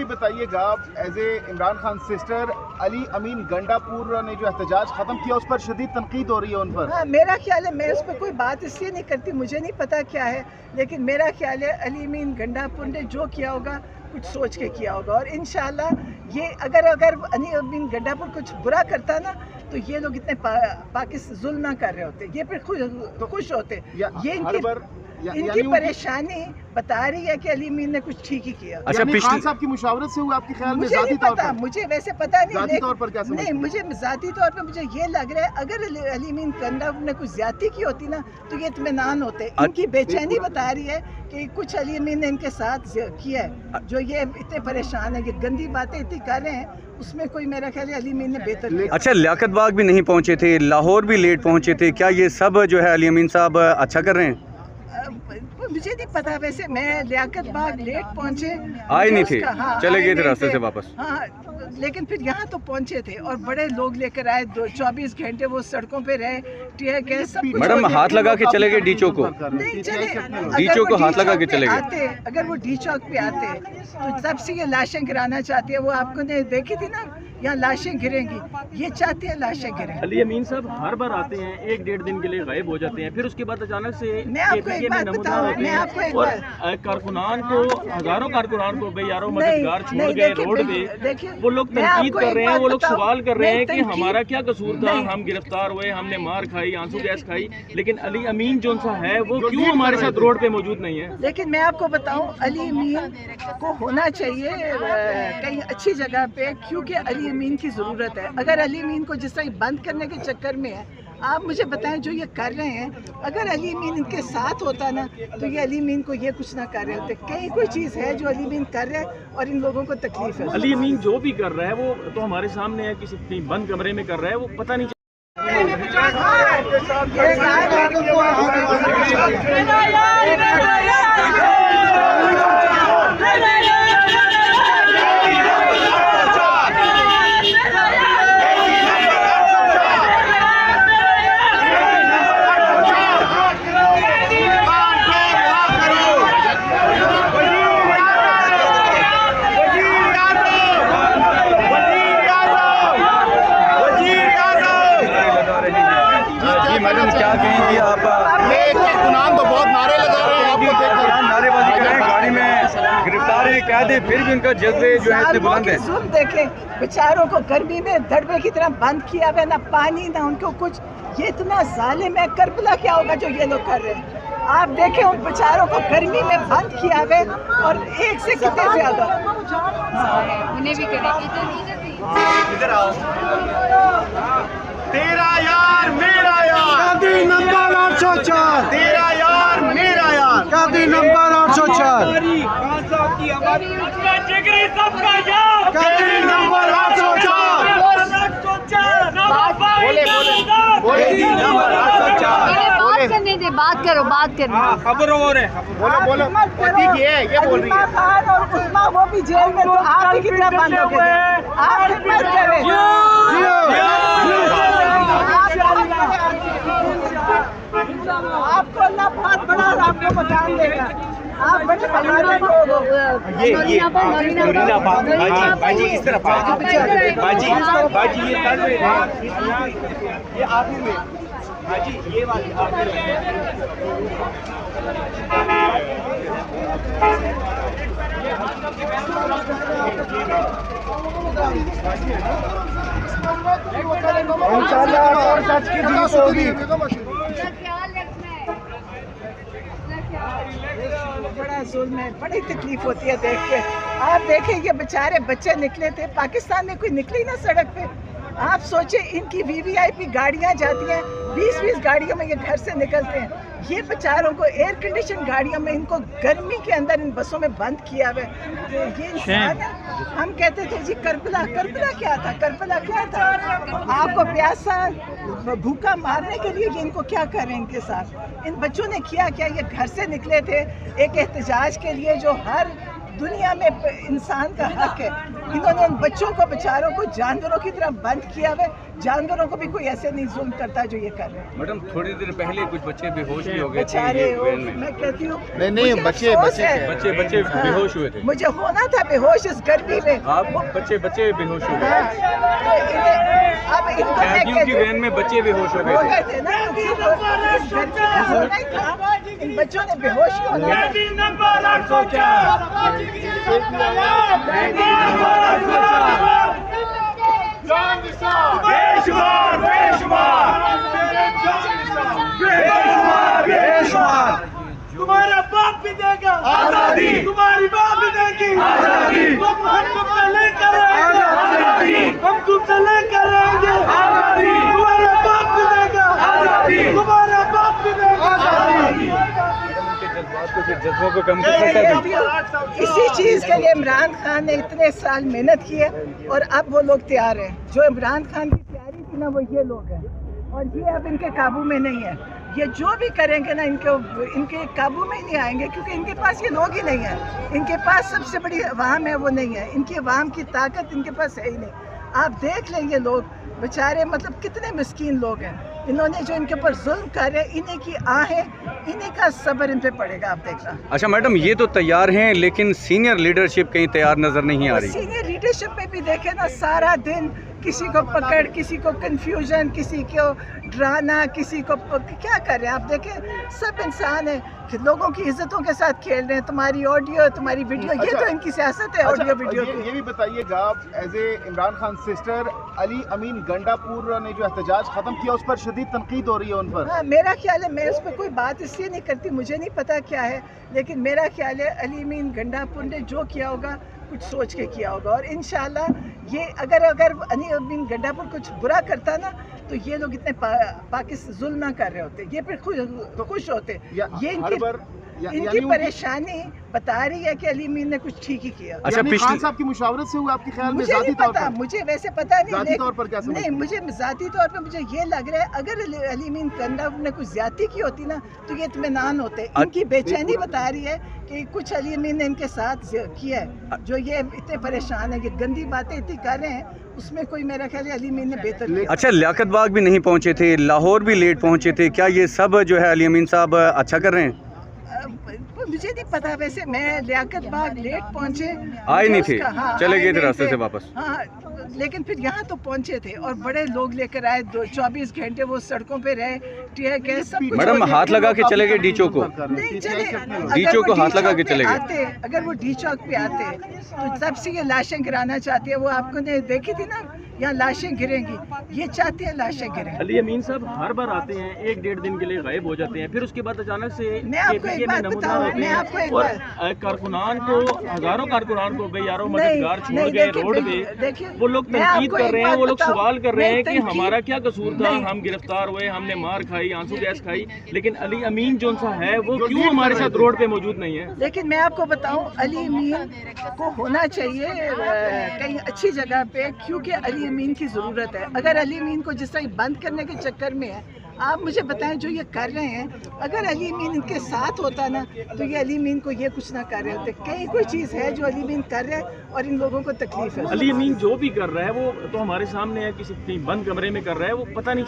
بھی بتائیے گا as a Imran Khan sister Ali Amin Gandapur نے جو احتجاج ختم کیا اس پر شدید تنقید ہو رہی ہے ان پر. ہاں میرا خیال ہے میں اس پہ کوئی بات اس لیے نہیں کرتی, مجھے نہیں پتا کیا ہے, لیکن میرا خیال ہے علی امین گنڈا پور نے جو کیا ہوگا کچھ سوچ کے کیا ہوگا, اور انشاءاللہ یہ اگر علی امین گنڈا پور کچھ برا کرتا نا تو یہ لوگ اتنے پاکستان ظلم نہ کر رہے ہوتے, یہ پھر خوش ہوتے. یہ ان کی پریشانی بتا رہی ہے کہ علی امین نے کچھ ٹھیک ہی کیا. اچھا خان صاحب کی مشاورت سے ہوا آپ کے خیال میں؟ مجھے نہیں پتا, مجھے ویسے پتا نہیں, ذاتی طور پر کیا سمجھتے ہیں؟ نہیں مجھے ذاتی طور پہ مجھے یہ لگ رہا ہے اگر علی امین گنڈا نے کچھ زیادتی کی ہوتی نا تو یہ اطمینان ہوتے. ان کی بے چینی بتا رہی ہے کہ کچھ علی امین نے ان کے ساتھ کیا ہے, جو یہ اتنے پریشان ہیں کہ گندی باتیں اتنی کر رہے ہیں, اس میں کوئی میرا خیال ہے علی امین نے بہتر کیا. اچھا لیاقت باغ بھی نہیں پہنچے تھے, لاہور بھی لیٹ پہنچے تھے, کیا یہ سب جو ہے علی امین صاحب اچھا کر رہے ہیں؟ مجھے نہیں پتا, ویسے میں لیاقت باغ لیٹ پہنچے آئے نہیں تھے, چلے گئے تھے راستے سے واپس. ہاں لیکن پھر یہاں تو پہنچے تھے اور بڑے لوگ لے کر آئے, 24 گھنٹے وہ سڑکوں پہ رہے, ٹیئر گیس سب کچھ. میڈم ہاتھ لگا کے چلے گئے ڈی چوک کو, نہیں چلے, ڈی چوک کو ہاتھ لگا کے چلے گئے. اگر وہ ڈی چوک پہ آتے تو تب سے یہ لاشیں گرانا چاہتی ہے. وہ آپ کو نے دیکھی تھی نا, یہاں لاشیں گریں گی, یہ چاہتی ہے لاشیں گریں. علی امین صاحب ہر بار آتے ہیں, 1-1.5 دن کے لیے غائب ہو جاتے ہیں, پھر اس کے بعد اچانک سے میں آپ کو ایک بات بتاؤں, میں آپ کو ایک بات, اور کارکنان کو, ہزاروں کارکنان کو بے یارو مددگار چھوڑ گئے روڈ پہ. وہ لوگ تنقید کر رہے ہیں, وہ لوگ سوال کر رہے ہیں کہ ہمارا کیا قصور تھا, ہم گرفتار ہوئے, ہم نے مار کھائی, آنسو گیس کھائی, لیکن علی امین جو سا ہے وہ کیوں ہمارے ساتھ روڈ پہ موجود نہیں ہے؟ لیکن میں آپ کو بتاؤں علی امین کو ہونا چاہیے کہیں اچھی جگہ پہ, کیونکہ علی امین کی ضرورت ہے. اگر علی امین کو جس طرح بند کرنے کے چکر میں ہے, آپ مجھے بتائیں جو یہ کر رہے ہیں, اگر علی امین ان کے ساتھ ہوتا نا تو یہ علی امین کو یہ کچھ نہ کر رہے ہوتے. کئی کوئی چیز ہے جو علی امین کر رہے ہیں اور ان لوگوں کو تکلیف ہے. علی امین جو بھی کر رہا ہے وہ تو ہمارے سامنے ہے, کسی بند کمرے میں کر رہا ہے, وہ پتہ نہیں میڈم کیا کہیں گی آپ؟ کارکنان تو بہت نعرے لگا رہے ہیں, آپ کو دیکھ کر نعرے بازی کر رہے ہیں, گاڑی میں گرفتار ہیں, قید ہیں, پھر بھی ان کا جذبے جو ہے اتنے بلند ہیں. ظلم دیکھیں, بیچاروں کو گرمی میں دڑبے کی طرح بند کیا ہوا, نہ پانی نہ ان کو کچھ. یہ اتنا ظالم ہے, کربلا کیا ہوگا جو یہ لوگ کر رہے ہیں. آپ دیکھیں ان بیچاروں کو گرمی میں بند کیا ہوا, اور ایک سے کتنے زیادہ انہیں بھی ادھر آؤ. تیرا یار میرا یار, قاضی نمبر 804, تیرا یار میرا یار, قاضی نمبر 804, جگری سب کا یار, قاضی نمبر 804. بات کرنے دے, بات کرو, بات کرنے. خبر ہو رہے ہیں, بولو ٹھیک ہے, یہ بول رہی ہے. خان اور عثمان وہ بھی جیل میں, تو آپ کی کتنا بند ہو گئے. آپ خدمت کریں, آپ کو اللہ بہت بڑا اور آپ کو مقام دے گا. آپ بڑے بڑے باجی اس طرف باجی یہ آخر میں, باجی یہ والی آخر میں. انشاءاللہ اور سچ کی جیت ہوگی. بڑا ظلم ہے, بڑی تکلیف ہوتی ہے دیکھ کے. آپ دیکھیں یہ بیچارے بچے نکلے تھے, پاکستان میں کوئی نکلی نا سڑک پہ. آپ سوچیں ان کی VVIP گاڑیاں جاتی ہیں, 20 گاڑیوں میں یہ گھر سے نکلتے ہیں. یہ بیچاروں کو ایئر کنڈیشن گاڑیوں میں, ان کو گرمی کے اندر ان بسوں میں بند کیا ہوا ہے. یہ انسان ہے. ہم کہتے تھے جی کربلا, کربلا کیا تھا, کربلا کیا تھا. آپ کو پیاسا بھوکا مارنے کے لیے یہ ان کو کیا کریں ان کے ساتھ. ان بچوں نے کیا کیا, یہ گھر سے نکلے تھے ایک احتجاج کے لیے جو ہر دنیا میں انسان کا حق ہے. इन्होंने इन बच्चों को बेचारों को जानवरों की तरह बंद किया हुआ। जानवरों को भी कोई ऐसे नहीं जुल्म करता जो ये कर रहे हैं। मैडम थोड़ी देर पहले कुछ बच्चे बेहोश भी हो गए थे बेचारे ये वैन में। मैं कहती हूँ नहीं, मुझे बच्चे अफसोस है। बच्चे बेहोश हुए थे। मुझे होना था बेहोश इस गर्मी में। आप बच्चे बेहोश हो गए। हाँ, तो इन्हें अब इनको मैं कैदियों की कहती वैन में बच्चे बेहोश हो हो गए थे। गए थे ना, इस गर्मी में होना ही था। इन बच्चों ने बेहोश ही होना था। तुम्हारा बाप भी देगा आजादी, तुम्हारी बाप भी देगी आजादी, हम तुमसे लेकर आएंगे, हम तुमसे लेकर आएंगे आजादी, तुम्हारा बाप भी देगा आजादी, तुम्हारा बाप भी देगा आजादी। जज्बों को कम मैं कर कहती हूँ, इसी चीज़ के लिए इमरान खान ने इतने साल मेहनत की है और अब वो लोग तैयार हैं। जो इमरान खान की तैयारी थी ना, वो ये लोग हैं और ये अब इनके काबू में नहीं है। ये जो भी करेंगे ना, इनके काबू में ही नहीं आएंगे, क्योंकि इनके पास ये लोग ही नहीं है। इनके पास सबसे बड़ी अवाम है, वो नहीं है। इनकी अवाम की ताकत इनके पास है ही नहीं। आप देख लें, ये लोग बेचारे मतलब कितने मिस्कीन लोग हैं। इन्होंने जो इनके ऊपर जुल्म कर रहे हैं, इन्हीं की आहें, इन्हीं का सब्र इन पे पड़ेगा। आप देखना। अच्छा मैडम, ये तो तैयार हैं लेकिन सीनियर लीडरशिप कहीं तैयार नजर नहीं आ रही। सीनियर लीडरशिप में भी देखे ना, सारा दिन किसी को पकड़, किसी को कंफ्यूजन, किसी को डराना, किसी को क्या कर रहे हैं। आप देखें, सब इंसान है, लोगों की इज्जतों के साथ खेल रहे हैं। तुम्हारी ऑडियो, तुम्हारी वीडियो, ये तो इनकी सियासत है। ऑडियो वीडियो की। ये भी बताइएगा, as a Imran Khan sister Ali Amin Gandapur ने जो एहतजाज खत्म किया, उस पर शदीद तनकीद हो रही है उन पर। हाँ, मेरा ख्याल है, मैं उस पर कोई बात इसलिए नहीं करती, मुझे नहीं पता क्या है, लेकिन मेरा ख्याल है अली अमीन गंडापुर ने जो किया होगा कुछ सोच के किया होगा। और इंशाल्लाह ये अगर अली अमीन गंडापुर कुछ बुरा करता ना, तो ये लोग इतने पाकिस्तान जुल्म ना कर रहे होते, ये फिर खुश होते। ये इनकी परेशानी बता रही है कि अली अमीन ने कुछ ठीक ही किया। अच्छा, खान साहब की मुशावरत से हुआ आपके ख्याल में? मुझे नहीं पता, मुझे वैसे पता नहीं, ज़ाती तौर पर क्या समझते नहीं, मुझे ज़ाती तौर पर मुझे ये लग रहा है, अगर अली अमीन गंडापुर ने कुछ ज्यादती की होती ना, तो ये इत्मीनान होते। इनकी बेचैनी बता रही है कि कुछ अली अमीन ने इनके साथ किया है, जो ये इतने परेशान है, ये गंदी बातें इतनी कर रहे हैं, उसमें कोई मेरा ख्याल है अली अमीन ने बेहतर किया। अच्छा, लियाकत बाग भी नहीं पहुंचे थे, लाहौर भी लेट पहुंचे थे, क्या ये सब जो है अली अमीन साहब अच्छा कर रहे हैं? मुझे नहीं पता, वैसे मैं लियाकत बाग लेट पहुंचे, आए नहीं थे, हाँ, चले गए थे नहीं रास्ते थे। से वापस। हाँ, लेकिन फिर यहाँ तो पहुंचे थे और बड़े लोग लेकर आए। 24 घंटे वो सड़कों पे रहे, टीयर गैस सब कुछ। मैडम, हाथ लगा के चले गए डी चौक को। नहीं चले, डी चौक को हाथ लगा के चले गए। आते, अगर वो डी चौक पे आते तो तब से ये लाशें गिराना चाहती है। वो आपको ने देखी थी ना, यहाँ लाशें गिरेंगी, ये चाहते हैं लाशें गिरें। अली अमीन साहब हर बार आते हैं, 1-1.5 दिन के लिए गायब हो जाते हैं, फिर उसके बाद अचानक से मैं आपको एक बात बताऊं, मैं आपको एक बात, कारकुनान को, हजारों कारकुनान को बेयारों मददगार छोड़ नहीं, गए रोड पे। वो लोग तनकीद कर रहे हैं, वो लोग सवाल कर रहे हैं कि हमारा क्या कसूर था, हम गिरफ्तार हुए, हमने मार खाई, आंसू गैस खाई, लेकिन अली अमीन जो सा है वो क्यों हमारे साथ रोड पे मौजूद नहीं है? लेकिन मैं आपको बताऊं, अली अमीन को होना चाहिए कहीं अच्छी जगह पे, क्योंकि अली अमीन की ज़रूरत है। अगर अली अमीन को जिस तरह बंद करने के चक्कर में है, आप मुझे बताएं जो ये कर रहे हैं, अगर अली अमीन इनके साथ होता ना, तो ये अली अमीन को ये कुछ ना कर रहे होते। कहीं कोई चीज़ है जो अली अमीन कर रहे हैं और इन लोगों को तकलीफ है। अली अमीन जो भी कर रहा है वो तो हमारे सामने है, किसी कहीं बंद कमरे में कर रहा है, वो पता नहीं